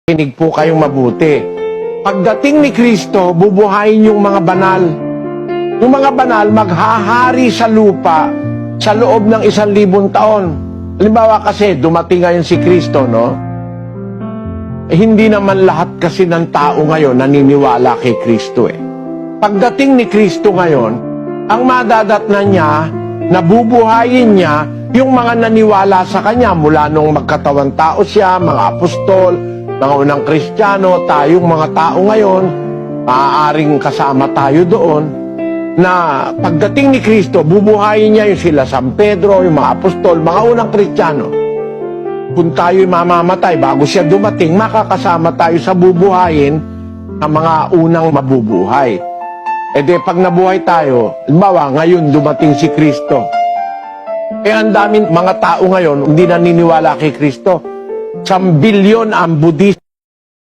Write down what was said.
Kinig po kayong mabuti. Pagdating ni Kristo, bubuhayin yung mga banal. Yung mga banal, maghahari sa lupa sa loob ng 1,000 taon. Halimbawa kasi, dumating ngayon si Kristo, no? Hindi naman lahat kasi ng tao ngayon naniniwala kay Kristo eh. Pagdating ni Kristo ngayon, ang madadatnan niya, nabubuhayin niya yung mga naniwala sa Kanya mula nung magkatawang tao siya, mga apostol, mga unang Kristiyano, tayong mga tao ngayon, maaaring kasama tayo doon, na pagdating ni Kristo, bubuhayin niya yung sila San Pedro, yung mga apostol, mga unang Kristiyano. Kung tayo'y mamamatay bago siya dumating, makakasama tayo sa bubuhayin ng mga unang mabubuhay. E de, pag nabuhay tayo, halimbawa, ngayon dumating si Kristo. Ang daming mga tao ngayon, hindi naniniwala kay Kristo. 1 bilyon ang Buddhist.